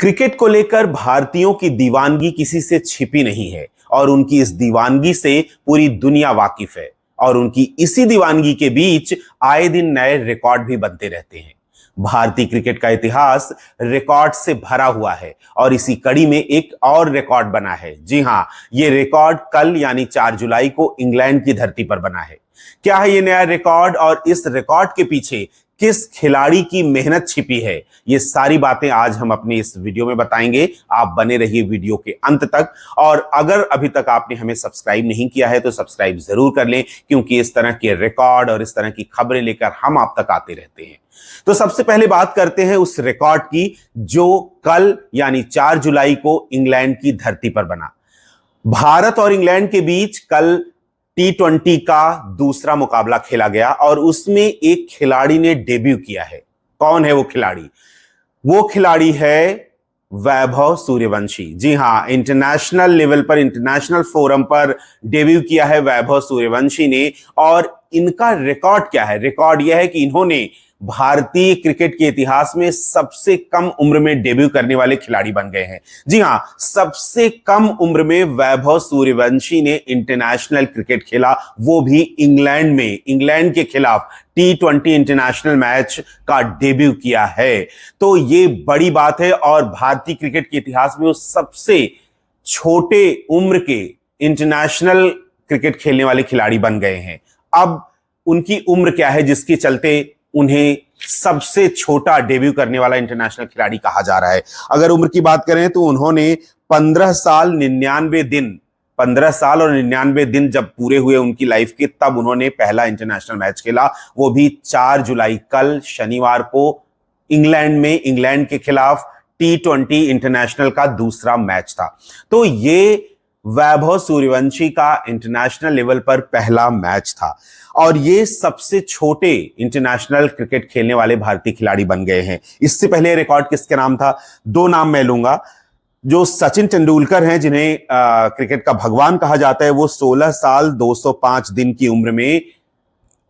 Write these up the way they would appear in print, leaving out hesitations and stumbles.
Cricket को लेकर भारतीयों की दीवानगी किसी से छिपी नहीं है और उनकी इस दीवानगी से पूरी दुनिया वाकिफ है। और उनकी इसी दीवानगी के बीच आए दिन नए रिकॉर्ड भी बनते रहते हैं। भारतीय क्रिकेट का इतिहास रिकॉर्ड से भरा हुआ है और इसी कड़ी में एक और रिकॉर्ड बना है। जी हां, ये रिकॉर्ड कल यानी 4 जुलाई को इंग्लैंड की धरती पर बना है। क्या है ये नया रिकॉर्ड और इस रिकॉर्ड के पीछे किस खिलाड़ी की मेहनत छिपी है, ये सारी बातें आज हम अपनी इस वीडियो में बताएंगे। आप बने रहिए वीडियो के अंत तक। और अगर अभी तक आपने हमें सब्सक्राइब नहीं किया है तो सब्सक्राइब जरूर कर लें, क्योंकि इस तरह के रिकॉर्ड और इस तरह की खबरें लेकर हम आप तक आते रहते हैं। तो सबसे पहले बात करते हैं उस रिकॉर्ड की जो कल यानी 4 जुलाई को इंग्लैंड की धरती पर बना। भारत और इंग्लैंड के बीच कल T20 का दूसरा मुकाबला खेला गया और उसमें एक खिलाड़ी ने डेब्यू किया है। कौन है वो खिलाड़ी? वो खिलाड़ी है वैभव सूर्यवंशी। जी हां, इंटरनेशनल लेवल पर, इंटरनेशनल फोरम पर डेब्यू किया है वैभव सूर्यवंशी ने। और इनका रिकॉर्ड क्या है? रिकॉर्ड यह है कि इन्होंने भारतीय क्रिकेट के इतिहास में सबसे कम उम्र में डेब्यू करने वाले खिलाड़ी बन गए हैं। जी हां, सबसे कम उम्र में वैभव सूर्यवंशी ने इंटरनेशनल क्रिकेट खेला, वो भी इंग्लैंड में, इंग्लैंड के खिलाफ T20 इंटरनेशनल मैच का डेब्यू किया है। तो ये बड़ी बात है और भारतीय क्रिकेट के इतिहास में वो सबसे छोटे उम्र के इंटरनेशनल क्रिकेट खेलने वाले खिलाड़ी बन गए हैं। अब उनकी उम्र क्या है जिसके चलते उन्हें सबसे छोटा डेब्यू करने वाला इंटरनेशनल खिलाड़ी कहा जा रहा है? अगर उम्र की बात करें तो उन्होंने 15 साल 99 दिन, 15 साल और 99 दिन जब पूरे हुए उनकी लाइफ के, तब उन्होंने पहला इंटरनेशनल मैच खेला, वो भी 4 जुलाई कल शनिवार को इंग्लैंड में, इंग्लैंड के खिलाफ T20 इंटरनेशनल का दूसरा मैच था। तो ये वैभव सूर्यवंशी का इंटरनेशनल लेवल पर पहला मैच था और ये सबसे छोटे इंटरनेशनल क्रिकेट खेलने वाले भारतीय खिलाड़ी बन गए हैं। इससे पहले रिकॉर्ड किसके नाम था? 2 नाम मैं लूंगा। जो सचिन तेंदुलकर हैं, जिन्हें क्रिकेट का भगवान कहा जाता है, वो 16 साल 205 दिन की उम्र में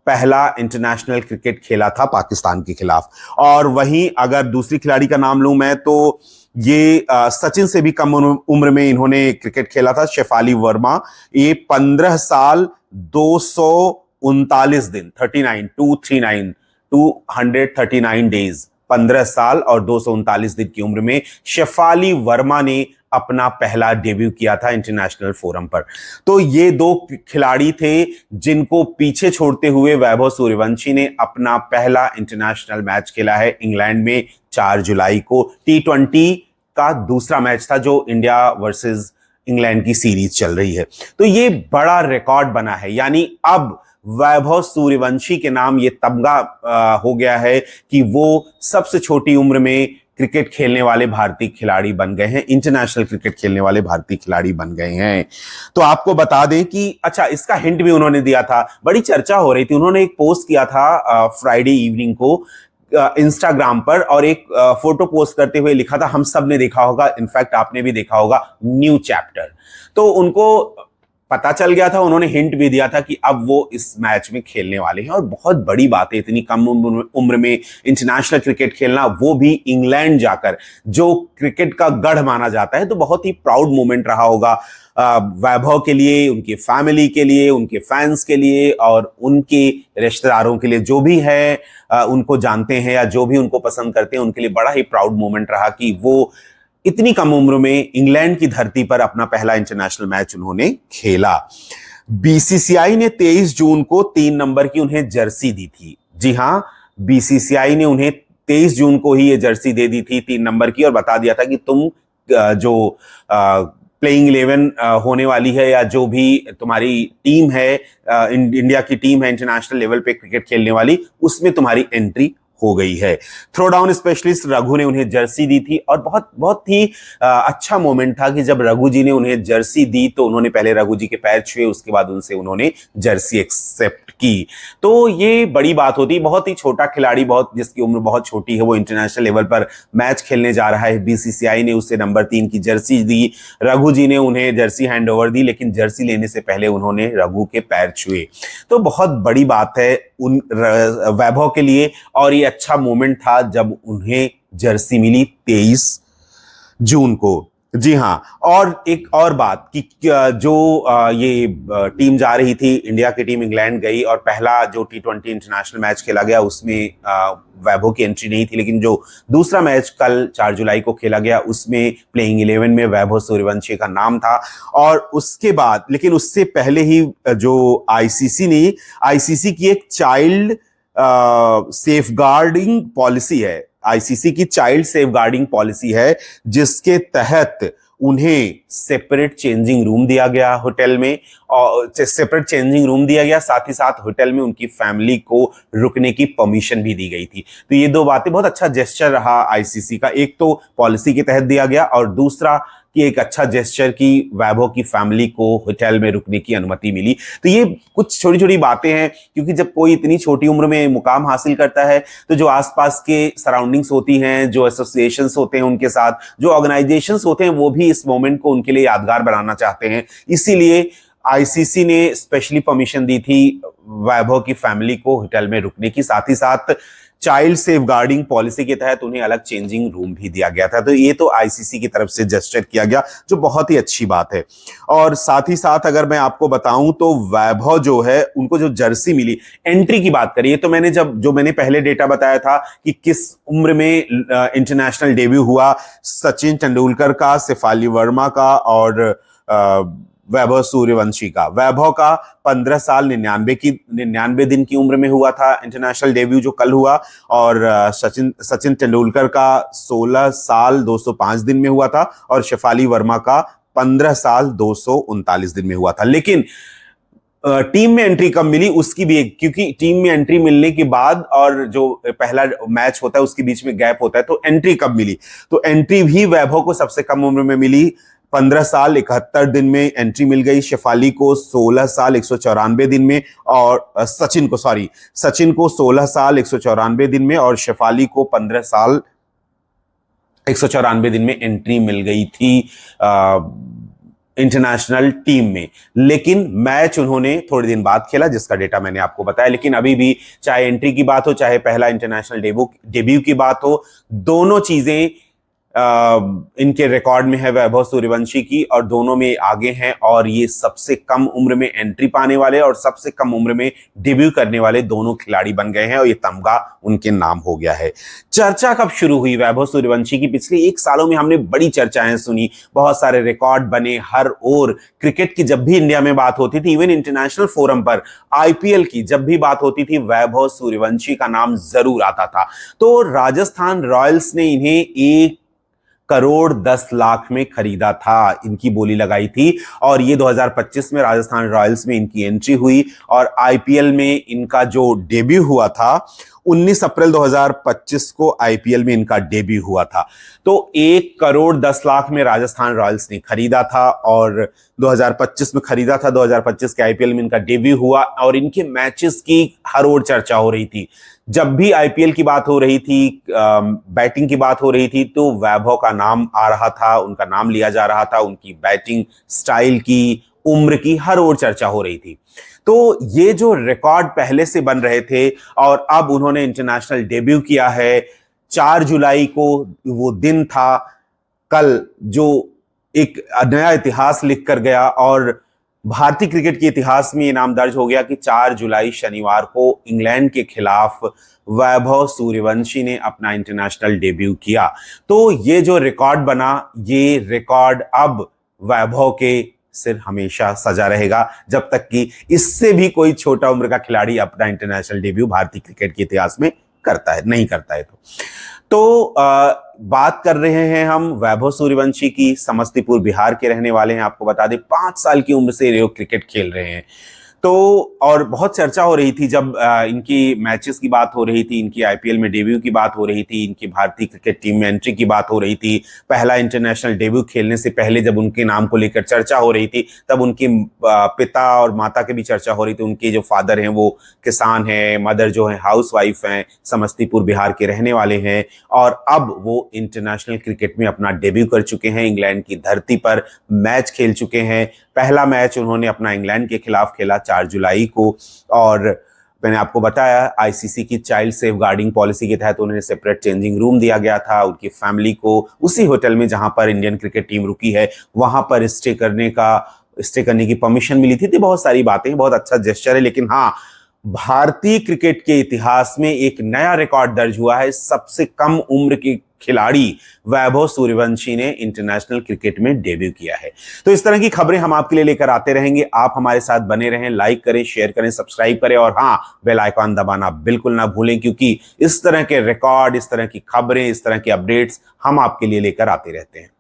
पहला इंटरनेशनल क्रिकेट खेला था पाकिस्तान के खिलाफ। और वहीं अगर दूसरी खिलाड़ी का नाम लूं मैं, तो ये सचिन से भी कम उम्र में इन्होंने क्रिकेट खेला था, शेफाली वर्मा। ये 15 साल 239 दिन, 239 डेज, 15 साल और 239 दिन की उम्र में शेफाली वर्मा ने अपना पहला डेब्यू किया था इंटरनेशनल फोरम पर। तो ये 2 खिलाड़ी थे जिनको पीछे छोड़ते हुए वैभव सूर्यवंशी ने अपना पहला इंटरनेशनल मैच खेला है इंग्लैंड में 4 जुलाई को। T20 का दूसरा मैच था जो इंडिया वर्सेस इंग्लैंड की सीरीज चल रही है। तो ये बड़ा रिकॉर्ड बना है, यानी अब वैभव सूर्यवंशी के नाम ये तमगा हो गया है कि वो सबसे छोटी उम्र में क्रिकेट खेलने वाले भारतीय खिलाड़ी बन गए हैं, इंटरनेशनल क्रिकेट खेलने वाले भारतीय खिलाड़ी बन गए हैं। तो आपको बता दें कि अच्छा, इसका हिंट भी उन्होंने दिया था, बड़ी चर्चा हो रही थी। उन्होंने एक पोस्ट किया था फ्राइडे इवनिंग को इंस्टाग्राम पर और एक फोटो पोस्ट करते हुए लिखा था, हम सब ने देखा होगा, इनफैक्ट आपने भी देखा होगा, न्यू चैप्टर। तो उनको पता चल गया था, उन्होंने हिंट भी दिया था कि अब वो इस मैच में खेलने वाले हैं। और बहुत बड़ी बात है इतनी कम उम्र में इंटरनेशनल क्रिकेट खेलना, वो भी इंग्लैंड जाकर, जो क्रिकेट का गढ़ माना जाता है। तो बहुत ही प्राउड मोमेंट रहा होगा वैभव के लिए, उनकी फैमिली के लिए, उनके फैंस के लिए और उनके रिश्तेदारों के लिए, जो भी है उनको जानते हैं या जो भी उनको पसंद करते हैं, उनके लिए बड़ा ही प्राउड मोमेंट रहा कि वो इतनी कम उम्र में इंग्लैंड की धरती पर अपना पहला इंटरनेशनल मैच उन्होंने खेला। बीसीसीआई ने 23 जून को 3 नंबर की उन्हें जर्सी दी थी। जी हां, बीसीसीआई ने उन्हें 23 जून को ही ये जर्सी दे दी थी 3 नंबर की, और बता दिया था कि तुम जो प्लेइंग 11 होने वाली है या जो भी तुम्हारी टीम है, इंडिया की टीम है इंटरनेशनल लेवल पे क्रिकेट खेलने वाली, उसमें तुम्हारी एंट्री हो गई है। थ्रो डाउन स्पेशलिस्ट रघु ने उन्हें जर्सी दी थी और बहुत बहुत ही अच्छा मोमेंट था कि जब रघु जी ने उन्हें जर्सी दी तो उन्होंने पहले रघु जी के पैर छुए, उसके बाद उनसे उन्होंने जर्सी एक्सेप्ट की। तो ये बड़ी बात होती, बहुत ही छोटा खिलाड़ी, बहुत जिसकी उम्र बहुत छोटी है, वो इंटरनेशनल लेवल पर मैच खेलने जा रहा है। बीसीसीआई ने उसे नंबर 3 की जर्सी दी, रघु जी ने उन्हें जर्सी हैंडओवर दी, लेकिन जर्सी लेने से पहले उन्होंने रघु के पैर छुए। तो बहुत बड़ी बात है उन वैभव के लिए और ये अच्छा मोमेंट था जब उन्हें जर्सी मिली 23 जून को। जी हाँ, और एक और बात कि जो ये टीम जा रही थी, इंडिया की टीम इंग्लैंड गई और पहला जो T20 इंटरनेशनल मैच खेला गया उसमें वैभव की एंट्री नहीं थी, लेकिन जो दूसरा मैच कल 4 जुलाई को खेला गया उसमें प्लेइंग 11 में वैभव सूर्यवंशी का नाम था। और उसके बाद, लेकिन उससे पहले ही जो आईसीसी की एक चाइल्ड सेफगार्डिंग पॉलिसी है, आईसीसी की चाइल्ड सेफगार्डिंग पॉलिसी है, जिसके तहत उन्हें सेपरेट चेंजिंग रूम दिया गया होटल में, और सेपरेट चेंजिंग रूम दिया गया, साथ ही साथ होटल में उनकी फैमिली को रुकने की परमिशन भी दी गई थी। तो ये दो बातें बहुत अच्छा जेस्चर रहा आईसीसी का, एक तो पॉलिसी के तहत दिया गया और दूसरा कि एक अच्छा जेस्चर की वैभव की फैमिली को होटल में रुकने की अनुमति मिली। तो ये कुछ छोटी छोटी बातें हैं, क्योंकि जब कोई इतनी छोटी उम्र में मुकाम हासिल करता है तो जो आसपास के सराउंडिंग्स होती हैं, जो एसोसिएशंस होते हैं उनके साथ, जो ऑर्गेनाइजेशंस होते हैं, वो भी इस मोमेंट को उनके लिए यादगार बनाना चाहते हैं। इसीलिए आईसीसी ने स्पेशली परमिशन दी थी वैभव की फैमिली को होटल में रुकने की, साथ ही साथ चाइल्ड सेफगार्डिंग पॉलिसी के तहत उन्हें अलग चेंजिंग रूम भी दिया गया था। तो ये तो आईसीसी की तरफ से जेस्चर किया गया, जो बहुत ही अच्छी बात है। और साथ ही साथ अगर मैं आपको बताऊं तो वैभव जो है, उनको जो जर्सी मिली, एंट्री की बात करिए तो मैंने पहले डेटा बताया था कि किस उम्र में इंटरनेशनल डेब्यू हुआ, सचिन तेंदुलकर का, शेफाली वर्मा का और वैभव सूर्यवंशी का। वैभव का 15 साल 99 दिन की उम्र में हुआ था इंटरनेशनल डेब्यू जो कल हुआ, और सचिन तेंदुलकर का 16 साल 205 दिन में हुआ था, और शेफाली वर्मा का 15 साल 239 दिन में हुआ था। लेकिन टीम में एंट्री कब मिली उसकी भी एक, क्योंकि टीम में एंट्री मिलने के बाद और जो पहला मैच होता है उसके बीच में गैप होता है, तो एंट्री कब मिली, तो एंट्री भी वैभव को सबसे कम उम्र में मिली, 15 साल 71 दिन में एंट्री मिल गई। शेफाली को 16 साल 194 दिन में, और सचिन को 16 साल 194 दिन में, और शेफाली को 15 साल 194 दिन में एंट्री मिल गई थी इंटरनेशनल टीम में। लेकिन मैच उन्होंने थोड़े दिन बाद खेला, जिसका डेटा मैंने आपको बताया। लेकिन अभी भी चाहे एंट्री की बात हो, चाहे पहला इंटरनेशनल डेब्यू की बात हो, दोनों चीजें इनके रिकॉर्ड में है वैभव सूर्यवंशी की, और दोनों में आगे हैं, और ये सबसे कम उम्र में एंट्री पाने वाले और सबसे कम उम्र में डेब्यू करने वाले दोनों खिलाड़ी बन गए हैं, और ये तमगा उनके नाम हो गया है। चर्चा कब शुरू हुई वैभव सूर्यवंशी की? पिछले 1 सालों में हमने बड़ी चर्चाएं सुनी, बहुत सारे रिकॉर्ड बने हर ओर। क्रिकेट की जब भी इंडिया में बात होती थी, इवन इंटरनेशनल फोरम पर आईपीएल की जब भी बात होती थी, वैभव सूर्यवंशी का नाम जरूर आता था। तो राजस्थान रॉयल्स ने इन्हें 1 करोड़ 10 लाख में खरीदा था, इनकी बोली लगाई थी, और ये 2025 में राजस्थान रॉयल्स में इनकी एंट्री हुई, और आईपीएल में इनका जो डेब्यू हुआ था 19 अप्रैल 2025 को आईपीएल में इनका डेब्यू हुआ था। तो 1 करोड़ 10 लाख में राजस्थान रॉयल्स ने खरीदा था, और 2025 में खरीदा था, 2025 के आईपीएल में इनका डेब्यू हुआ, और इनके मैचेस की हर ओर चर्चा हो रही थी। जब भी आईपीएल की बात हो रही थी, बैटिंग की बात हो रही थी, तो वैभव का नाम आ रहा था, उनका नाम लिया जा रहा था, उनकी बैटिंग स्टाइल की, उम्र की हर ओर चर्चा हो रही थी। तो ये जो रिकॉर्ड पहले से बन रहे थे, और अब उन्होंने इंटरनेशनल डेब्यू किया है, 4 जुलाई को वो दिन था कल, जो एक नया इतिहास लिख कर गया, और भारतीय क्रिकेट के इतिहास में ये नाम दर्ज हो गया कि 4 जुलाई शनिवार को इंग्लैंड के खिलाफ वैभव सूर्यवंशी ने अपना इंटरनेशनल डेब्यू किया। तो ये जो रिकॉर्ड बना, ये रिकॉर्ड अब वैभव के सिर हमेशा सजा रहेगा, जब तक कि इससे भी कोई छोटा उम्र का खिलाड़ी अपना इंटरनेशनल डेब्यू भारतीय क्रिकेट के इतिहास में नहीं करता है। तो बात कर रहे हैं हम वैभव सूर्यवंशी की, समस्तीपुर बिहार के रहने वाले हैं। आपको बता दें 5 साल की उम्र से ये क्रिकेट खेल रहे हैं। तो और बहुत चर्चा हो रही थी जब इनकी मैचेस की बात हो रही थी, इनकी आईपीएल में डेब्यू की बात हो रही थी, इनकी भारतीय क्रिकेट टीम में एंट्री की बात हो रही थी। पहला इंटरनेशनल डेब्यू खेलने से पहले जब उनके नाम को लेकर चर्चा हो रही थी, तब उनके पिता और माता की भी चर्चा हो रही थी। उनके जो फादर हैं वो किसान हैं, मदर जो है हाउसवाइफ हैं, समस्तीपुर बिहार के रहने वाले हैं, और अब वो इंटरनेशनल क्रिकेट में अपना डेब्यू कर चुके हैं। इंग्लैंड की धरती पर मैच खेल चुके हैं। पहला मैच उन्होंने अपना इंग्लैंड के खिलाफ खेला 4 जुलाई को, और मैंने आपको बताया आईसीसी की चाइल्ड सेफ गार्डिंग पॉलिसी के तहत उन्हें सेपरेट चेंजिंग रूम दिया गया था, उनकी फैमिली को उसी होटल में जहां पर इंडियन क्रिकेट टीम रुकी है वहां पर स्टे करने की परमिशन मिली थी। तो बहुत सारी बातें, बहुत अच्छा जेस्चर है। लेकिन हाँ, भारतीय क्रिकेट के इतिहास में एक नया रिकॉर्ड दर्ज हुआ है। सबसे कम उम्र के खिलाड़ी वैभव सूर्यवंशी ने इंटरनेशनल क्रिकेट में डेब्यू किया है। तो इस तरह की खबरें हम आपके लिए लेकर आते रहेंगे। आप हमारे साथ बने रहें, लाइक करें, शेयर करें, सब्सक्राइब करें और हाँ, बेल आइकॉन दबाना बिल्कुल ना भूलें, क्योंकि इस तरह के रिकॉर्ड, इस तरह की खबरें, इस तरह के अपडेट्स हम आपके लिए लेकर आते रहते हैं।